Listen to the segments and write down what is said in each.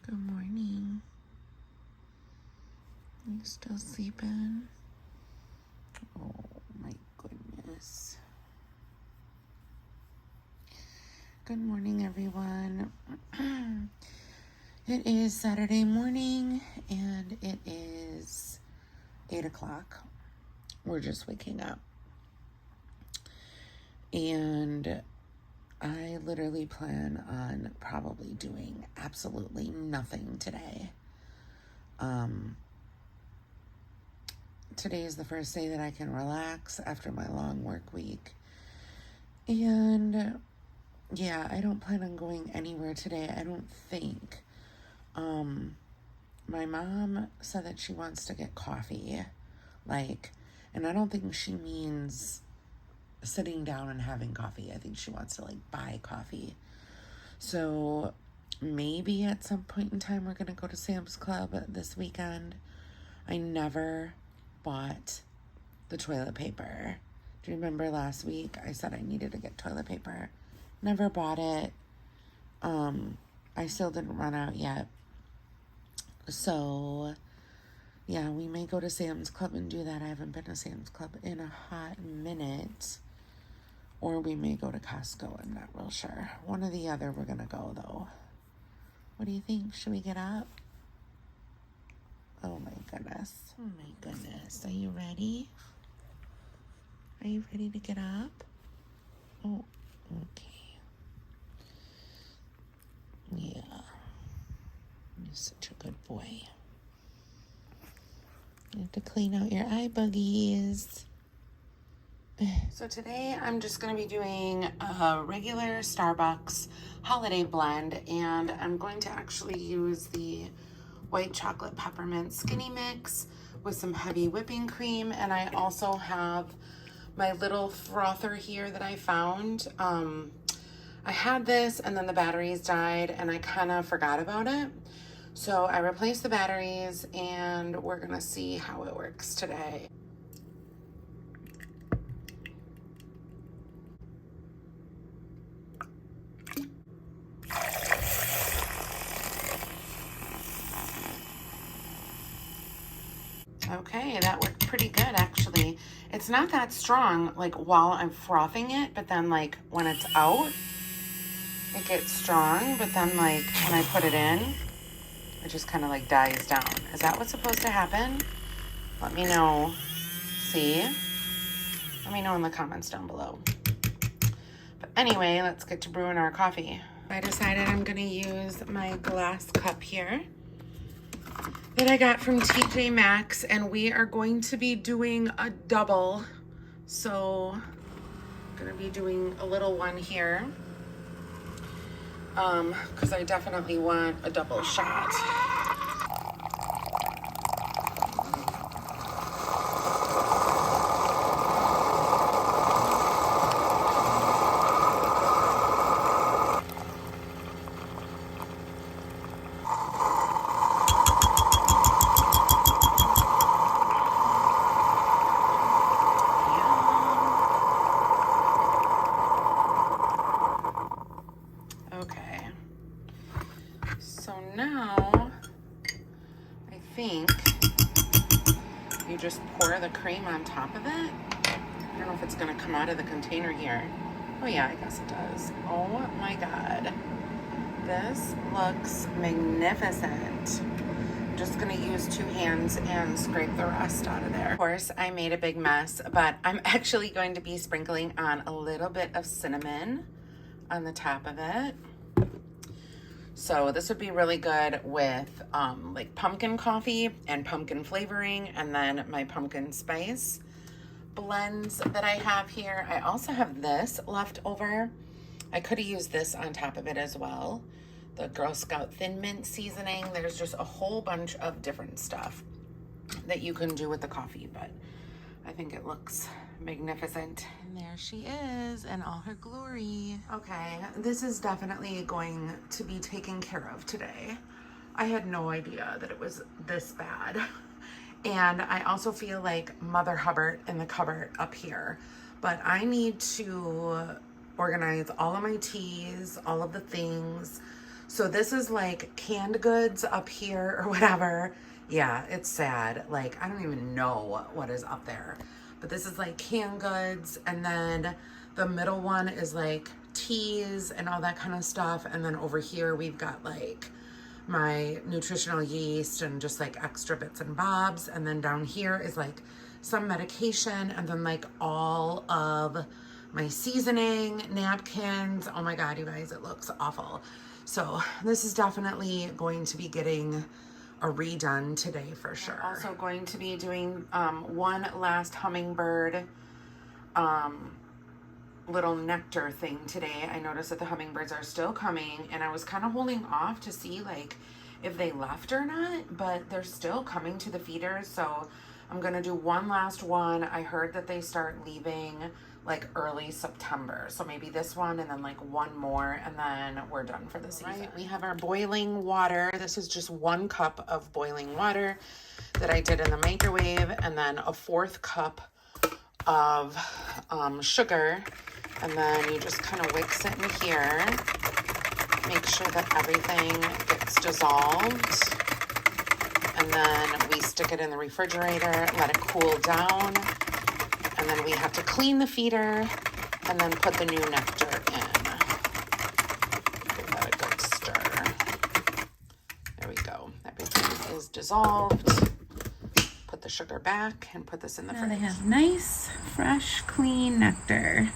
Good morning. You still sleeping? Oh my goodness. Good morning, everyone. It is Saturday morning and it is 8 o'clock. We're just waking up. And I literally plan on probably doing absolutely nothing today. Today is the first day that I can relax after my long work week. And yeah, I don't plan on going anywhere today, I don't think. My mom said that she wants to get coffee, and I don't think she means sitting down and having coffee. I think she wants to buy coffee. So maybe at some point in time we're gonna go to Sam's Club this weekend. I never bought the toilet paper. Do you remember last week I said I needed to get toilet paper? Never bought it. I still didn't run out yet. So yeah, we may go to Sam's Club and do that. I haven't been to Sam's Club in a hot minute. Or we may go to Costco. I'm not real sure. One or the other we're going to go, though. What do you think? Should we get up? Oh, my goodness. Oh, my goodness. Are you ready? Are you ready to get up? Oh, okay. Yeah. You're such a good boy. You have to clean out your eye buggies. So today I'm just going to be doing a regular Starbucks holiday blend, and I'm going to actually use the white chocolate peppermint skinny mix with some heavy whipping cream. And I also have my little frother here that I found. I had this and then the batteries died and I kind of forgot about it. So I replaced the batteries and we're going to see how it works today. Okay, that worked pretty good actually. It's not that strong while I'm frothing it, but then when it's out, it gets strong, but then when I put it in, it just kind of dies down. Is that what's supposed to happen? Let me know. See? Let me know in the comments down below. But anyway, let's get to brewing our coffee. I decided I'm gonna use my glass cup here that I got from TJ Maxx, and we are going to be doing a double. So I'm gonna be doing a little one here because I definitely want a double shot. Okay, so now I think you just pour the cream on top of it. I don't know if it's gonna come out of the container here. Oh yeah, I guess it does. Oh my God, this looks magnificent. I'm just gonna use 2 hands and scrape the rest out of there. Of course, I made a big mess, but I'm actually going to be sprinkling on a little bit of cinnamon on the top of it. So this would be really good with pumpkin coffee and pumpkin flavoring, and then my pumpkin spice blends that I have here. I also have this left over. I could have used this on top of it as well. The Girl Scout Thin Mint seasoning. There's just a whole bunch of different stuff that you can do with the coffee, but I think it looks magnificent. And there she is in all her glory. Okay, this is definitely going to be taken care of today. I had no idea that it was this bad. And I also feel like Mother Hubbard in the cupboard up here. But I need to organize all of my teas, all of the things. So this is like canned goods up here or whatever. Yeah, it's sad. Like, I don't even know what is up there. But this is like canned goods. And then the middle one is like teas and all that kind of stuff. And then over here we've got like my nutritional yeast and just like extra bits and bobs. And then down here is like some medication, and then like all of my seasoning, napkins. Oh my God, you guys, it looks awful. So this is definitely going to be getting a redone today for sure. I'm also going to be doing one last hummingbird little nectar thing today. I noticed that the hummingbirds are still coming, and I was kind of holding off to see like if they left or not, but they're still coming to the feeders. So I'm gonna do one last one. I heard that they start leaving like early September. So maybe this one and then like one more, and then we're done for the season. Right, we have our boiling water. This is just 1 cup of boiling water that I did in the microwave, and then a 4th cup of sugar. And then you just kind of whisk it in here. Make sure that everything gets dissolved. And then we stick it in the refrigerator, let it cool down. And then we have to clean the feeder and then put the new nectar in. Give that a good stir. There we go. Everything is dissolved. Put the sugar back and put this in the fridge. Now they have nice, fresh, clean nectar.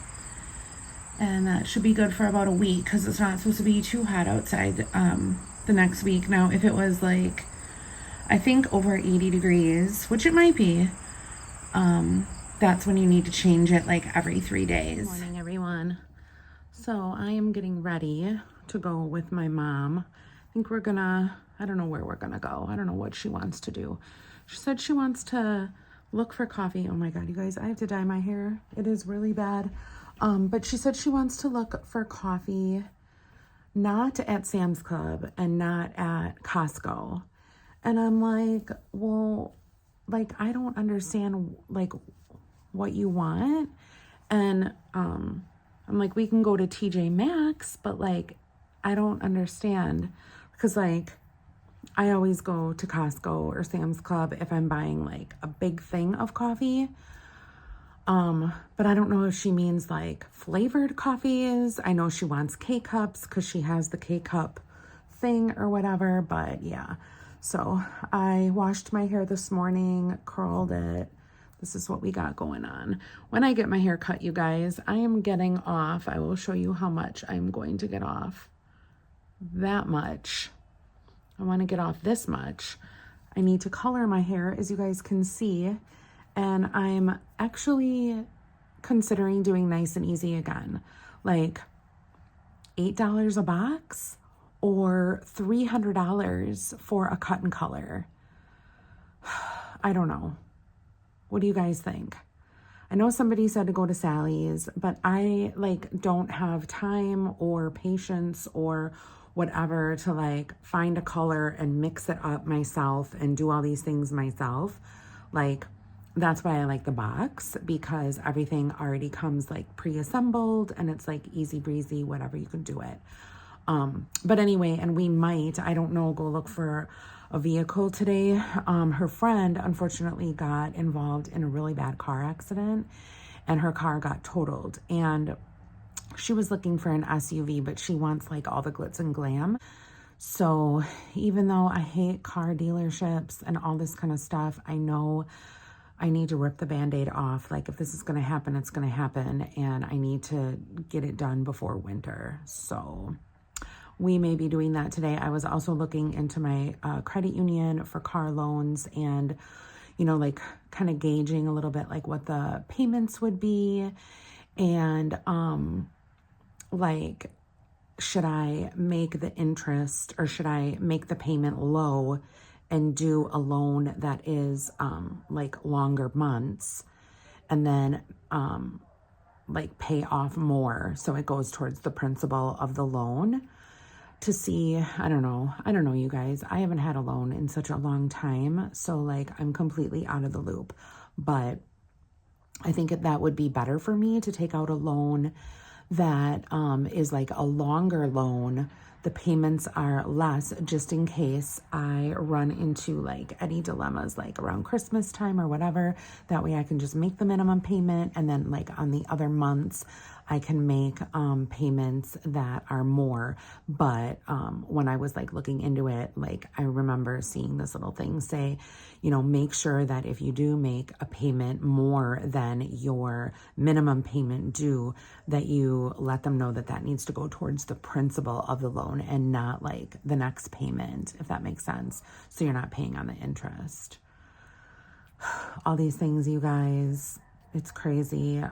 And that should be good for about a week because it's not supposed to be too hot outside the next week. Now, if it was like, I think over 80 degrees, which it might be, that's when you need to change it like every 3 days. Good morning, everyone. So I am getting ready to go with my mom. I think we're gonna, I don't know where we're gonna go. I don't know what she wants to do. She said she wants to look for coffee. Oh my God, you guys, I have to dye my hair. It is really bad. But she said she wants to look for coffee, not at Sam's Club and not at Costco. And I'm like, well, like, I don't understand, like, what you want. And I'm like, we can go to TJ Maxx, but, like, I don't understand. Because, like, I always go to Costco or Sam's Club if I'm buying, like, a big thing of coffee. But I don't know if she means, like, flavored coffees. I know she wants K-Cups because she has the K-Cup thing or whatever, but yeah. So I washed my hair this morning, curled it. This is what we got going on. When I get my hair cut, you guys, I am getting off. I will show you how much I'm going to get off. That much. I want to get off this much. I need to color my hair, as you guys can see. And I'm actually considering doing nice and easy again. Like $8 a box. Or $300 for a cut and color. I don't know. What do you guys think? I know somebody said to go to Sally's, but I like don't have time or patience or whatever to like find a color and mix it up myself and do all these things myself. Like, that's why I like the box, because everything already comes like pre-assembled and it's like easy breezy, whatever, you can do it. But anyway, and we might, I don't know, go look for a vehicle today. Her friend unfortunately got involved in a really bad car accident and her car got totaled, and she was looking for an SUV, but she wants like all the glitz and glam. So even though I hate car dealerships and all this kind of stuff, I know I need to rip the Band-Aid off. Like, if this is going to happen, it's going to happen, and I need to get it done before winter. So we may be doing that today. I was also looking into my credit union for car loans and, you know, like kind of gauging a little bit like what the payments would be. And like, should I make the interest or should I make the payment low and do a loan that is like longer months and then like pay off more so it goes towards the principal of the loan? To see, I don't know, you guys. I haven't had a loan in such a long time, so like I'm completely out of the loop. But I think that would be better for me to take out a loan that is like a longer loan the payments are less, just in case I run into like any dilemmas like around Christmas time or whatever. That way I can just make the minimum payment, and then like on the other months I can make payments that are more. But when I was like looking into it, like I remember seeing this little thing say, you know, make sure that if you do make a payment more than your minimum payment due, that you let them know that that needs to go towards the principal of the loan and not like the next payment, if that makes sense. So you're not paying on the interest. All these things, you guys, it's crazy.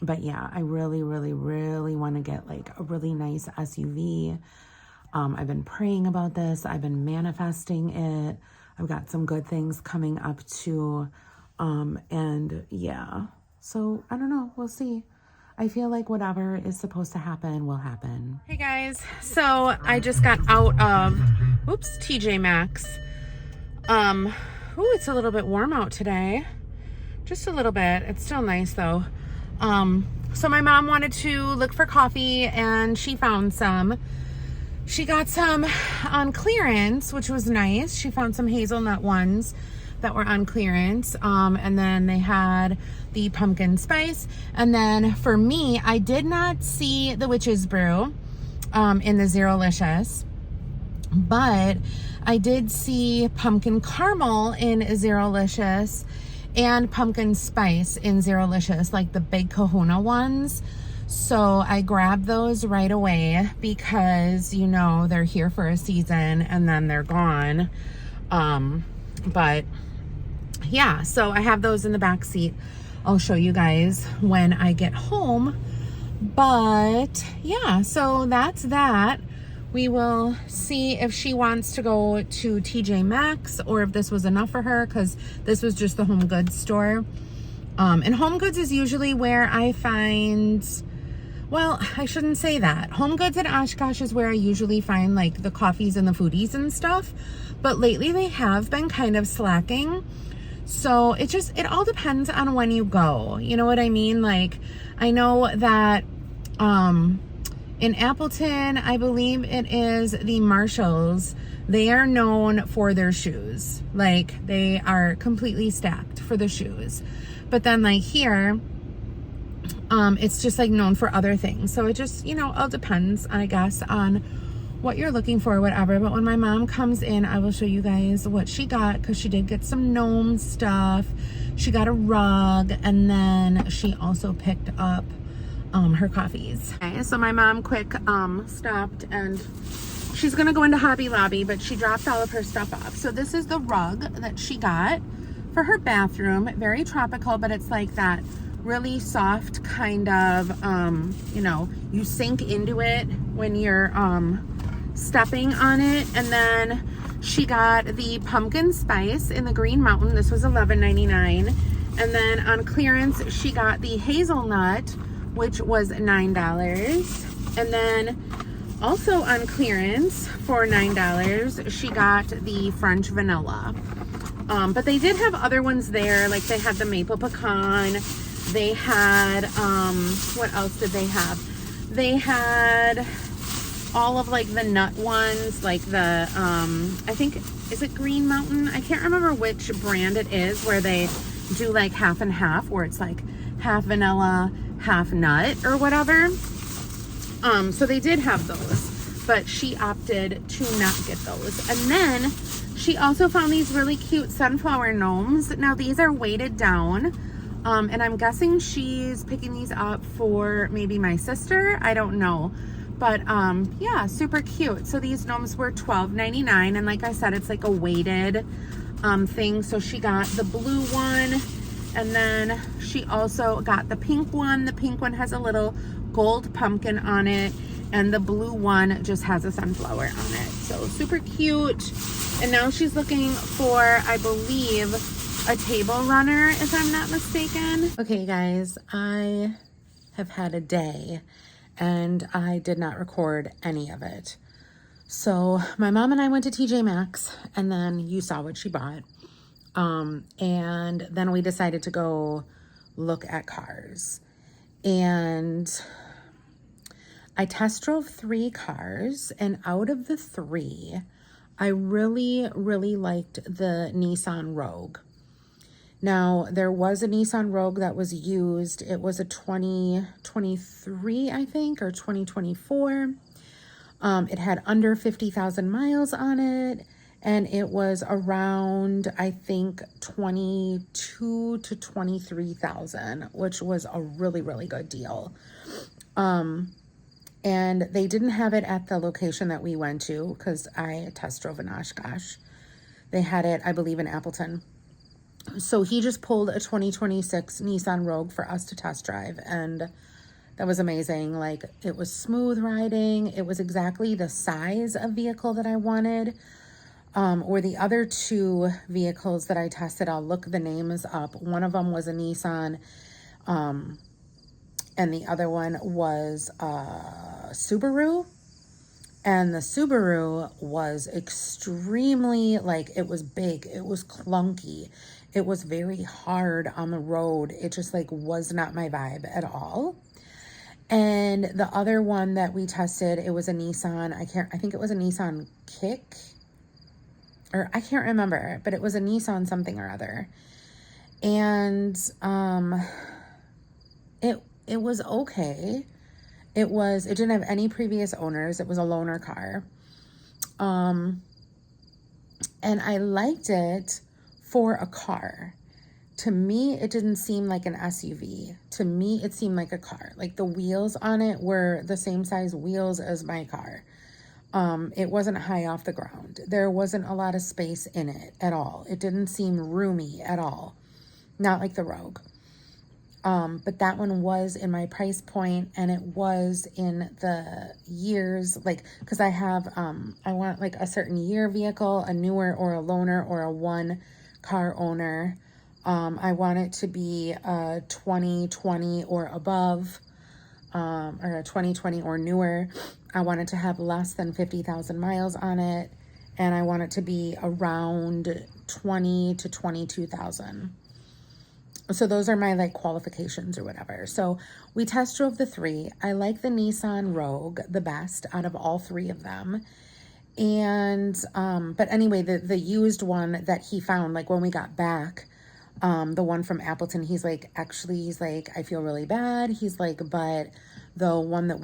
But yeah, I really, really, really want to get like a really nice SUV. I've been praying about this. I've been manifesting it. I've got some good things coming up too. And yeah, so I don't know. We'll see. I feel like whatever is supposed to happen will happen. Hey guys, so I just got out of, TJ Maxx. It's a little bit warm out today. Just a little bit. It's still nice though. So my mom wanted to look for coffee and she found some. She got some on clearance, which was nice. She found some hazelnut ones that were on clearance. And then they had the pumpkin spice. And then for me, I did not see the witch's brew in the Zerolicious, but I did see pumpkin caramel in Zerolicious and pumpkin spice in Zerolicious, like the big kahuna ones. So I grabbed those right away because, you know, they're here for a season and then they're gone. But yeah, so I have those in the back seat. I'll show you guys when I get home. But yeah, so that's that. We will see if she wants to go to TJ Maxx or if this was enough for her, because this was just the home goods store. And home goods is usually where I find, well, I shouldn't say that. Home goods at Oshkosh is where I usually find like the coffees and the foodies and stuff. But lately they have been kind of slacking. So it all depends on when you go. You know what I mean? Like, I know that, in Appleton, I believe it is the Marshalls. They are known for their shoes. Like, they are completely stacked for the shoes. But then like here, it's just like known for other things. So it just, you know, all depends, I guess, on what you're looking for, whatever. But when my mom comes in, I will show you guys what she got, because she did get some gnome stuff. She got a rug, and then she also picked up her coffees. Okay, so my mom quick stopped, and she's gonna go into Hobby Lobby, but she dropped all of her stuff off. So this is the rug that she got for her bathroom. Very tropical, but it's like that really soft kind of, you know, you sink into it when you're stepping on it. And then she got the pumpkin spice in the Green Mountain. This was $11.99. And then on clearance, she got the hazelnut, which was $9. And then also on clearance for $9, she got the French vanilla. But they did have other ones there. Like they had the maple pecan. They had, what else did they have? They had all of like the nut ones, like the, I think, is it Green Mountain? I can't remember which brand it is, where they do like half and half, where it's like half vanilla, half nut or whatever. So they did have those, but she opted to not get those. And then she also found these really cute sunflower gnomes. Now these are weighted down. And I'm guessing she's picking these up for maybe my sister. I don't know. But yeah, super cute. So these gnomes were $12.99. And like I said, it's like a weighted thing. So she got the blue one. And then she also got the pink one. The pink one has a little gold pumpkin on it. And the blue one just has a sunflower on it. So super cute. And now she's looking for, I believe, a table runner, if I'm not mistaken. Okay, guys, I have had a day and I did not record any of it. So my mom and I went to TJ Maxx, and then you saw what she bought. And then we decided to go look at cars. And I test drove 3 cars, and out of the 3, I really, really liked the Nissan Rogue. Now, there was a Nissan Rogue that was used. It was a 2023, I think, or 2024. It had under 50,000 miles on it, and it was around, I think, 22 to 23,000, which was a really, really good deal. And they didn't have it at the location that we went to because I test drove in Oshkosh. They had it, I believe, in Appleton. So he just pulled a 2026 Nissan Rogue for us to test drive, and that was amazing. Like, it was smooth riding. It was exactly the size of vehicle that I wanted. Or the other 2 vehicles that I tested, I'll look the names up. One of them was a Nissan, and the other one was a Subaru. And the Subaru was extremely, like, it was big. It was clunky. It was very hard on the road. It just, like, was not my vibe at all. And the other one that we tested, it was a Nissan. I think it was a Nissan Kick. Or I can't remember, but it was a Nissan something or other. And it was okay. It didn't have any previous owners. It was a loaner car. And I liked it for a car. To me, it didn't seem like an SUV. To me, it seemed like a car. Like, the wheels on it were the same size wheels as my car. It wasn't high off the ground. There wasn't a lot of space in it at all. It didn't seem roomy at all. Not like the Rogue. But that one was in my price point, and it was in the years, like, because I have, I want like a certain year vehicle, a newer or a loaner or a 1-car owner. I want it to be a 2020 or above, or a 2020 or newer. I want it to have less than 50,000 miles on it, and I want it to be around 20 to 22,000. So those are my, like, qualifications or whatever. So we test drove the 3. I like the Nissan Rogue the best out of all 3 of them. And, but anyway, the used one that he found, like, when we got back, the one from Appleton, he's like, I feel really bad. He's like, but the one that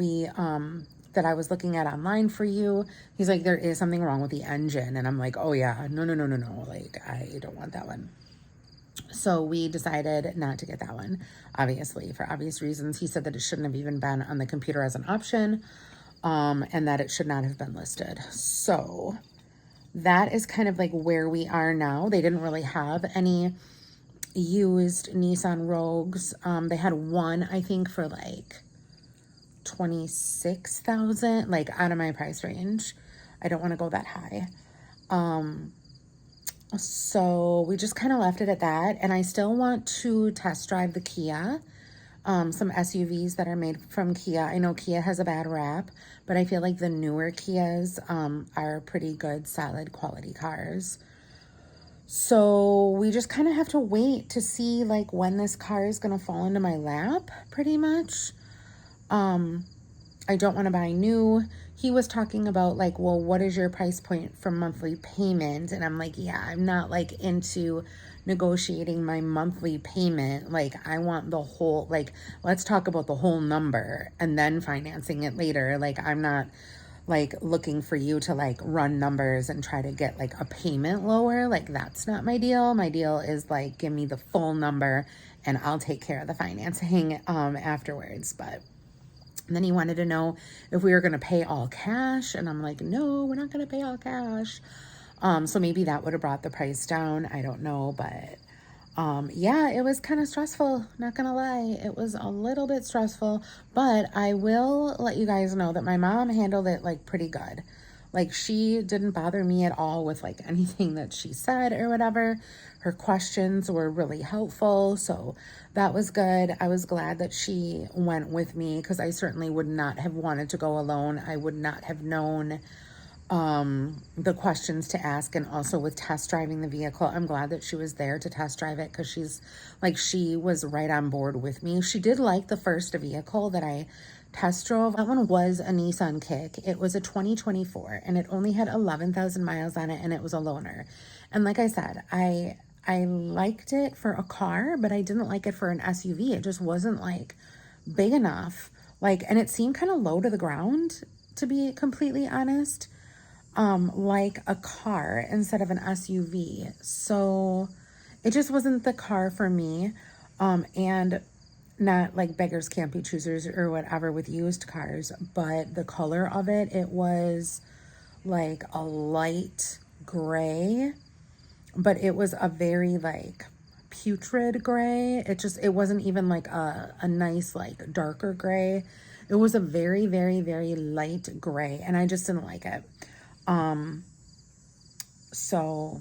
that I was looking at online for you, he's like, there is something wrong with the engine. And I'm like, oh yeah, no. Like, I don't want that one. So we decided not to get that one, obviously, for obvious reasons. He said that it shouldn't have even been on the computer as an option, and that it should not have been listed. So that is kind of like where we are now. They didn't really have any used Nissan Rogues. They had one, I think, for like 26,000, like out of my price range. I don't want to go that high. So we just kind of left it at that. And I still want to test drive the Kia, some SUVs that are made from Kia. I know Kia has a bad rap, but I feel like the newer Kias are pretty good, solid quality cars. So we just kind of have to wait to see like when this car is going to fall into my lap, pretty much. I don't want to buy new. He was talking about like, well, what is your price point for monthly payment? And I'm like, yeah, I'm not like into negotiating my monthly payment. Like, I want the whole, like, let's talk about the whole number and then financing it later. Like, I'm not like looking for you to like run numbers and try to get like a payment lower. Like, that's not my deal. My deal is like, give me the full number and I'll take care of the financing afterwards. But and then he wanted to know if we were going to pay all cash. And I'm like, no, we're not going to pay all cash. So maybe that would have brought the price down. I don't know. But yeah, it was kind of stressful. Not going to lie. It was a little bit stressful. But I will let you guys know that my mom handled it like pretty good. Like, she didn't bother me at all with like anything that she said or whatever. Her questions were really helpful. So that was good. I was glad that she went with me because I certainly would not have wanted to go alone. I would not have known the questions to ask. And also with test driving the vehicle, I'm glad that she was there to test drive it because she was right on board with me. She did like the first vehicle that I test drove. That one was a Nissan Kick. It was a 2024 and it only had 11,000 miles on it and it was a loaner. And like I said, I liked it for a car, but I didn't like it for an SUV. It just wasn't like big enough. Like, and it seemed kind of low to the ground, to be completely honest, like a car instead of an SUV. So it just wasn't the car for me. And not like beggars can't be choosers or whatever with used cars, but the color of it, it was like a light gray, but it was a very like putrid gray. It wasn't even like a nice like darker gray. It was a very, very, very light gray, and I just didn't like it. So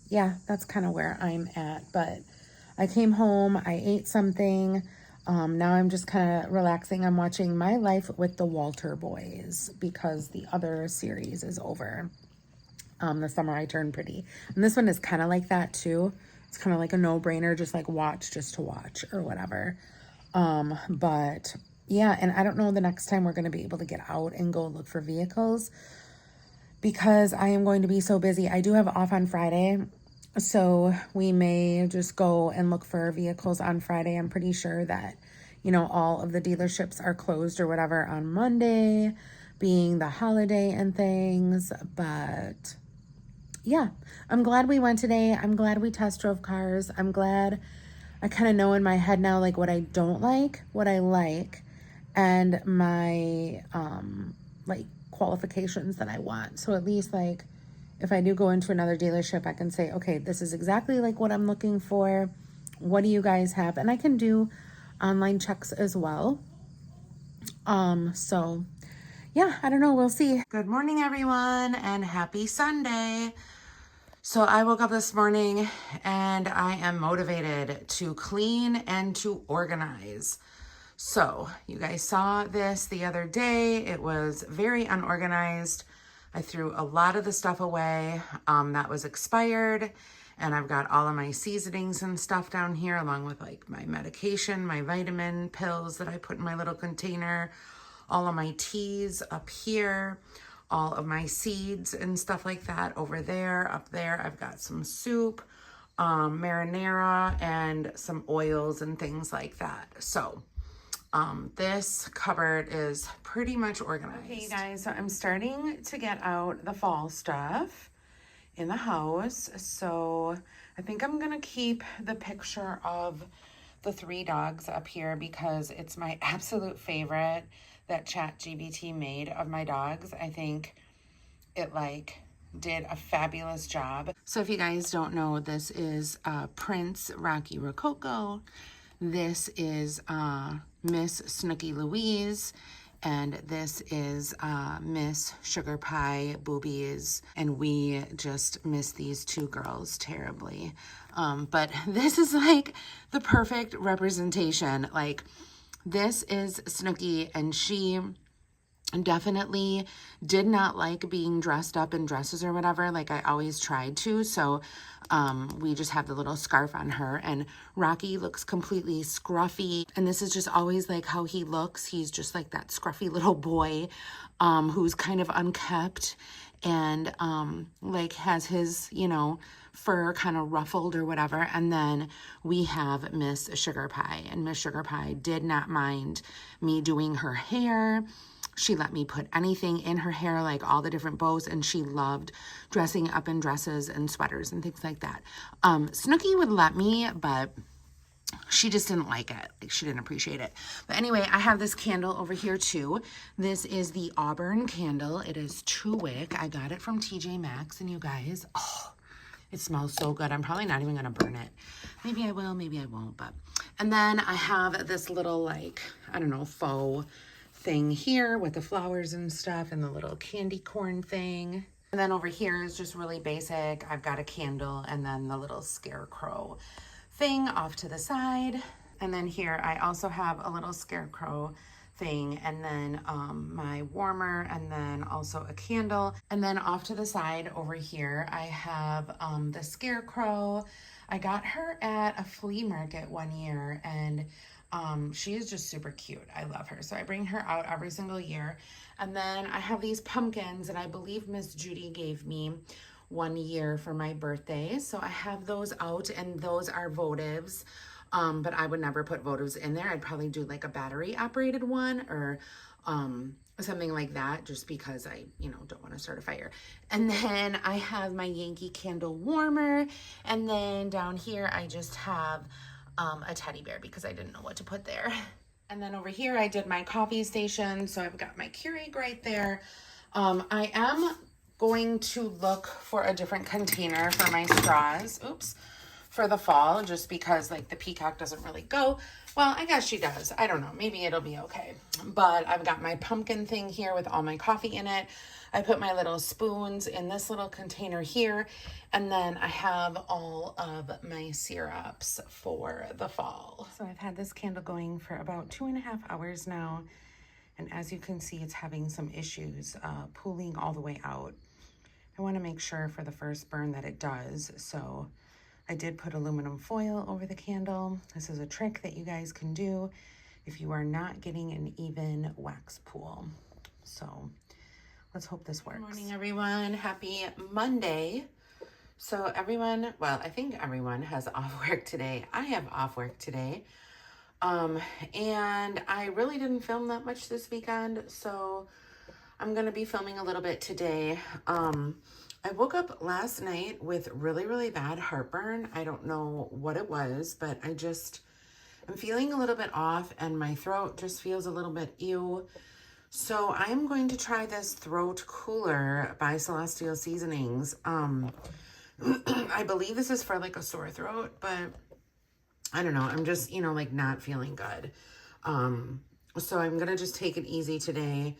yeah, that's kind of where I'm at. But I came home, I ate something. Now I'm just kind of relaxing. I'm watching My Life with the Walter Boys because the other series is over. The Summer I Turned Pretty. And this one is kind of like that too. It's kind of like a no-brainer, just like watch just to watch or whatever. But yeah, and I don't know the next time we're going to be able to get out and go look for vehicles because I am going to be so busy. I do have off on Friday, so we may just go and look for vehicles on Friday. I'm pretty sure that, all of the dealerships are closed or whatever on Monday, being the holiday and things. But yeah, I'm glad we went today. I'm glad we test drove cars. I'm glad I kind of know in my head now, like what I don't like, what I like, and my, like qualifications that I want. So at least like if I do go into another dealership, I can say, okay, this is exactly like what I'm looking for. What do you guys have? And I can do online checks as well. So yeah, I don't know. We'll see. Good morning, everyone, and happy Sunday. So I woke up this morning and I am motivated to clean and to organize. So you guys saw this the other day. It was very unorganized. I threw a lot of the stuff away that was expired, and I've got all of my seasonings and stuff down here along with like my medication, my vitamin pills that I put in my little container, all of my teas up here, all of my seeds and stuff like that over there. Up there I've got some soup, marinara, and some oils and things like that. So this cupboard is pretty much organized. Okay, you guys, so I'm starting to get out the fall stuff in the house. So I think I'm gonna keep the picture of the 3 dogs up here because it's my absolute favorite that ChatGPT made of my dogs. I think it like did a fabulous job. So if you guys don't know, this is Prince Rocky Rococo. This is Miss Snooky Louise, and this is Miss Sugar Pie Boobies, and we just miss these 2 girls terribly. But this is like the perfect representation. Like, this is Snooky, and she definitely did not like being dressed up in dresses or whatever, like I always tried to. So we just have the little scarf on her, and Rocky looks completely scruffy, and this is just always like how he looks. He's just like that scruffy little boy who's kind of unkept and like has his fur kind of ruffled or whatever. And then we have Miss Sugar Pie, and Miss Sugar Pie did not mind me doing her hair. She let me put anything in her hair, like all the different bows, and she loved dressing up in dresses and sweaters and things like that. Snooky would let me, but she just didn't like it. Like, she didn't appreciate it. But anyway, I have this candle over here too. This is the Auburn candle. It is 2-wick. I got it from TJ Maxx, and you guys, oh, it smells so good. I'm probably not even gonna burn it. Maybe I will, maybe I won't. But and then I have this little, like, I don't know, faux thing here with the flowers and stuff, and the little candy corn thing. And then over here is just really basic. I've got a candle and then the little scarecrow thing off to the side. And then here I also have a little scarecrow thing, and then my warmer, and then also a candle. And then off to the side over here I have the scarecrow. I got her at a flea market one year, and She is just super cute. I love her. So I bring her out every single year. And then I have these pumpkins, and I believe Miss Judy gave me 1 year for my birthday. So I have those out, and those are votives. But I would never put votives in there. I'd probably do like a battery operated one or something like that, just because I, don't want to start a fire. And then I have my Yankee candle warmer. And then down here, I just have a teddy bear because I didn't know what to put there. And then over here, I did my coffee station. So I've got my Keurig right there. I am going to look for a different container for my straws. Oops. For the fall, just because like the peacock doesn't really go. Well, I guess she does. I don't know. Maybe it'll be okay. But I've got my pumpkin thing here with all my coffee in it. I put my little spoons in this little container here. And then I have all of my syrups for the fall. So I've had this candle going for about 2.5 hours now. And as you can see, it's having some issues pooling all the way out. I want to make sure for the first burn that it does. So I did put aluminum foil over the candle. This is a trick that you guys can do if you are not getting an even wax pool. So let's hope this works. Good morning, everyone. Happy Monday. So everyone, well, I think everyone has off work today. I have off work today. And I really didn't film that much this weekend, so I'm going to be filming a little bit today. I woke up last night with really, really bad heartburn. I don't know what it was, but I'm feeling a little bit off, and my throat just feels a little bit ew. So I'm going to try this throat cooler by Celestial Seasonings. I believe this is for like a sore throat, but I don't know. I'm just, like not feeling good. So I'm going to just take it easy today.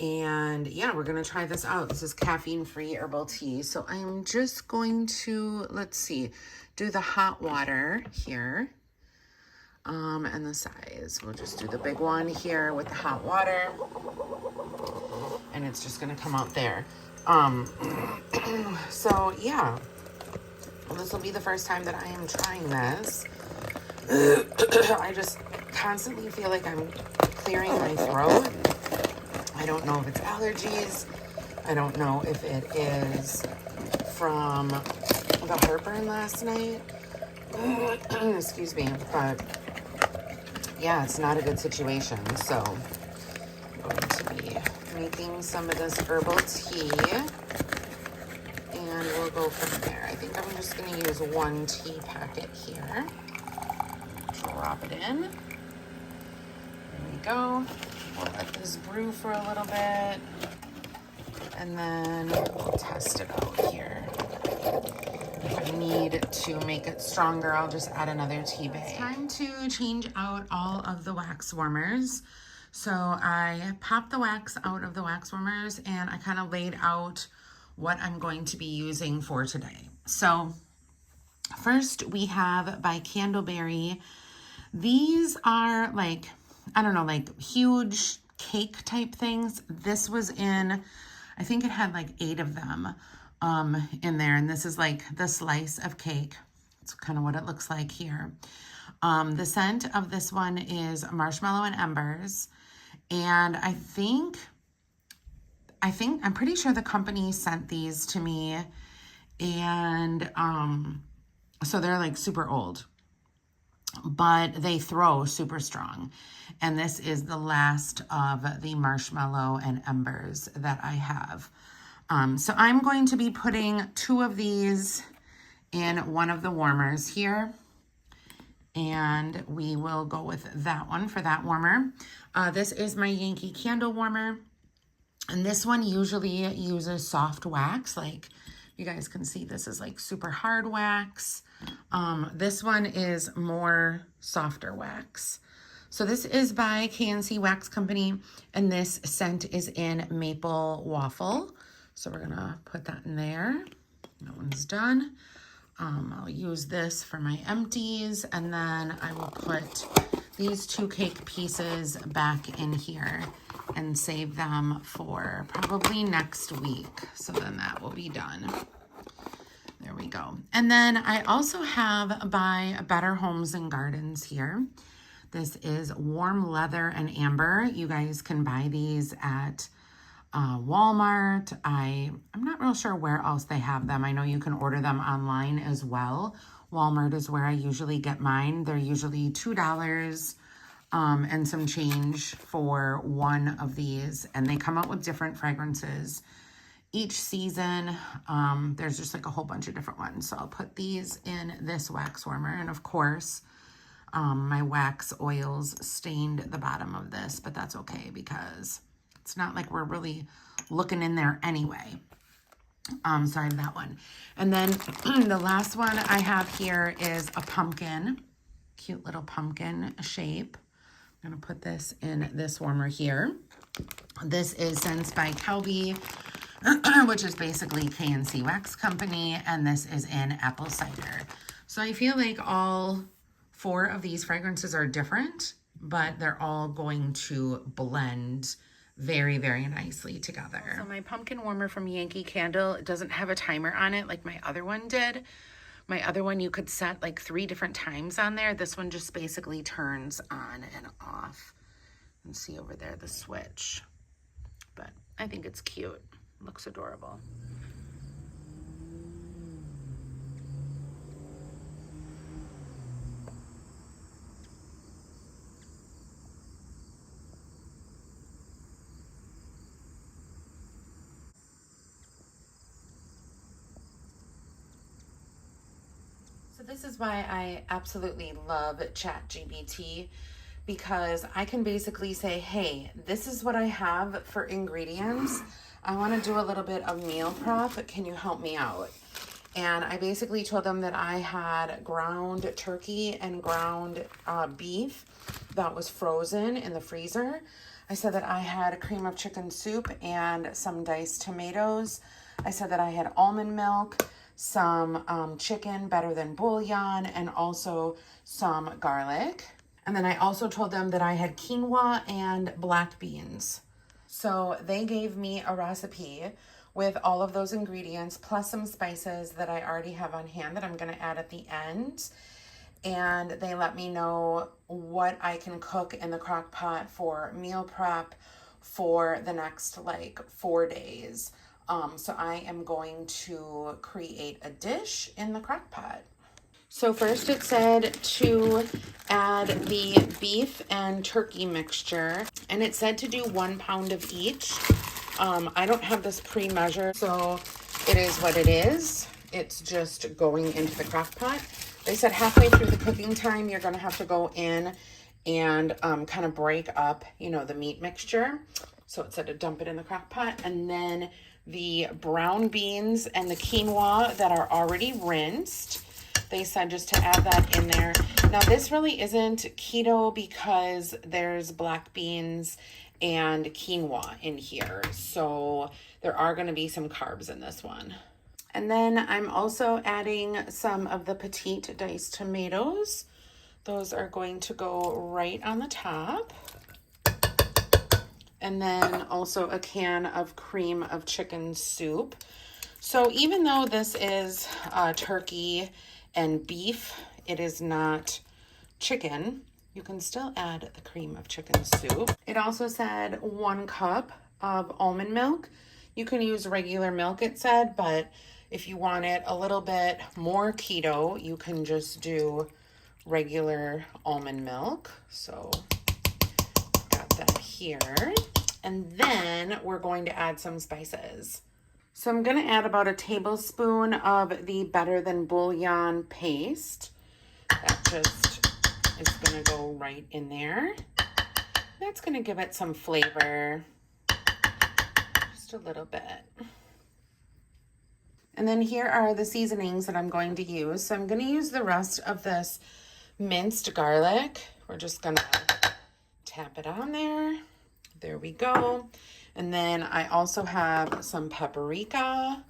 And yeah, we're going to try this out. This is caffeine-free herbal tea. So I'm just going to, let's see, do the hot water here. And the size. We'll just do the big one here with the hot water. And it's just going to come out there. So yeah, this will be the first time that I am trying this. I just constantly feel like I'm clearing my throat. I don't know if it's allergies. I don't know if it is from the heartburn last night. Excuse me. But yeah, it's not a good situation. So I'm going to be making some of this herbal tea. And we'll go from there. I think I'm just going to use 1 tea packet here. Drop it in. There we go. We'll let this brew for a little bit, and then we'll test it out here. If I need to make it stronger, I'll just add another tea bag. It's time to change out all of the wax warmers. So I popped the wax out of the wax warmers, and I kind of laid out what I'm going to be using for today. So first we have by Candleberry. These are like, I don't know, like huge cake type things. This was in, I think it had like 8 of them in there. And this is like the slice of cake. It's kind of what it looks like here. The scent of this one is marshmallow and embers. And I'm pretty sure the company sent these to me. And so they're like super old, but they throw super strong. And this is the last of the marshmallow and embers that I have. So I'm going to be putting 2 of these in one of the warmers here. And we will go with that one for that warmer. This is my Yankee candle warmer. And this one usually uses soft wax. Like you guys can see, this is like super hard wax. This one is more softer wax. So this is by KNC Wax Company, and this scent is in Maple Waffle. So we're gonna put that in there. That one's done. I'll use this for my empties, and then I will put these 2 cake pieces back in here and save them for probably next week. So then that will be done. There we go. And then I also have by Better Homes and Gardens here. This is Warm Leather and Amber. You guys can buy these at Walmart. I'm not real sure where else they have them. I know you can order them online as well. Walmart is where I usually get mine. They're usually $2 and some change for one of these. And they come out with different fragrances each season. There's just like a whole bunch of different ones. So I'll put these in this wax warmer. And of course, my wax oils stained the bottom of this, but that's okay because it's not like we're really looking in there anyway. So I have that one. And then the last one I have here is a pumpkin, cute little pumpkin shape. I'm gonna put this in this warmer here. This is Scents by Calbee, which is basically K&C Wax Company, and this is in apple cider. So I feel like all 4 of these fragrances are different, but they're all going to blend very, very nicely together. So my pumpkin warmer from Yankee Candle doesn't have a timer on it like my other one did. My other one, you could set like 3 different times on there. This one just basically turns on and off. And see over there the switch. But I think it's cute. Looks adorable. So this is why I absolutely love ChatGPT, because I can basically say, hey, this is what I have for ingredients. I want to do a little bit of meal prep. Can you help me out? And I basically told them that I had ground turkey and ground beef that was frozen in the freezer. I said that I had a cream of chicken soup and some diced tomatoes. I said that I had almond milk, some chicken better than bouillon, and also some garlic. And then I also told them that I had quinoa and black beans. So they gave me a recipe with all of those ingredients, plus some spices that I already have on hand that I'm gonna add at the end. And they let me know what I can cook in the crock pot for meal prep for the next like 4 days. So I am going to create a dish in the crock pot. So first it said to add the beef and turkey mixture, and it said to do 1 pound of each. I don't have this pre-measured, so it is what it is. It's just going into the crock pot. They said halfway through the cooking time, you're gonna have to go in and kind of break up, you know, the meat mixture. So it said to dump it in the crock pot, and then the brown beans and the quinoa that are already rinsed, they said just to add that in there. Now this really isn't keto because there's black beans and quinoa in here. So there are going to be some carbs in this one. And then I'm also adding some of the petite diced tomatoes. Those are going to go right on the top. And then also a can of cream of chicken soup. So even though this is turkey and beef, it is not chicken, you can still add the cream of chicken soup. It also said 1 cup of almond milk. You can use regular milk, it said, but if you want it a little bit more keto, you can just do regular almond milk. So got that here. And then we're going to add some spices. So I'm going to add about a tablespoon of the Better Than Bouillon paste. That just is going to go right in there. That's going to give it some flavor. Just a little bit. And then here are the seasonings that I'm going to use. So I'm going to use the rest of this minced garlic. We're just going to tap it on there. There we go. And then I also have some paprika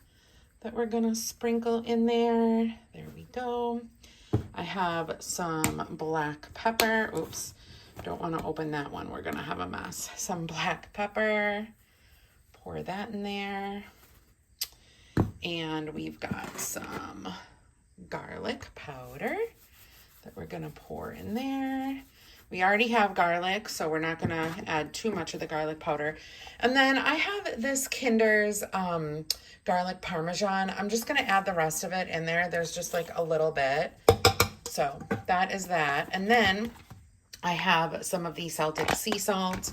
that we're gonna sprinkle in there. There we go. I have some black pepper. Oops, don't want to open that one. We're gonna have a mess. Some black pepper. Pour that in there. And we've got some garlic powder that we're gonna pour in there. We already have garlic, so we're not gonna add too much of the garlic powder. And then I have this Kinder's garlic parmesan. I'm just gonna add the rest of it in there. There's just like a little bit. So that is that. And then I have some of the Celtic sea salt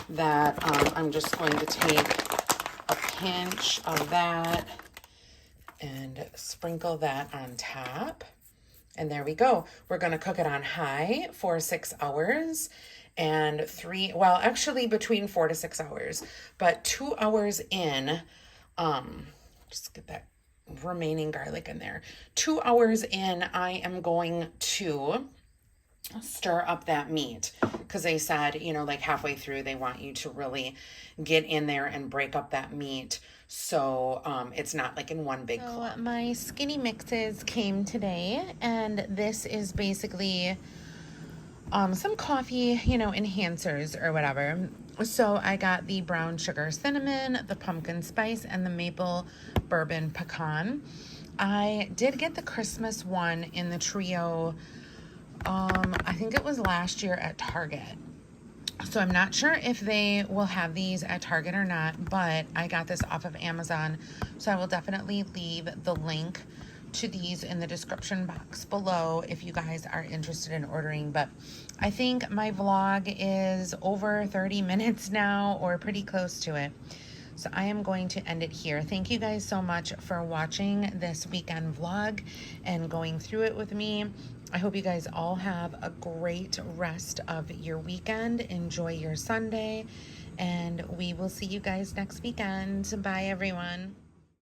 that I'm just going to take a pinch of that and sprinkle that on top. And there we go. We're going to cook it on high for 6 hours and actually between 4 to 6 hours, but 2 hours in, just get that remaining garlic in there. 2 hours in, I am going to stir up that meat because they said, you know, like halfway through, they want you to really get in there and break up that meat. So it's not like in one big clump. My skinny mixes came today, and this is basically some coffee, you know, enhancers or whatever. So I got the brown sugar cinnamon, the pumpkin spice, and the maple bourbon pecan. I did get the Christmas one in the trio. I think it was last year at Target. So I'm not sure if they will have these at Target or not, but I got this off of Amazon. So I will definitely leave the link to these in the description box below if you guys are interested in ordering. But I think my vlog is over 30 minutes now, or pretty close to it. So I am going to end it here. Thank you guys so much for watching this weekend vlog and going through it with me. I hope you guys all have a great rest of your weekend. Enjoy your Sunday, and we will see you guys next weekend. Bye, everyone.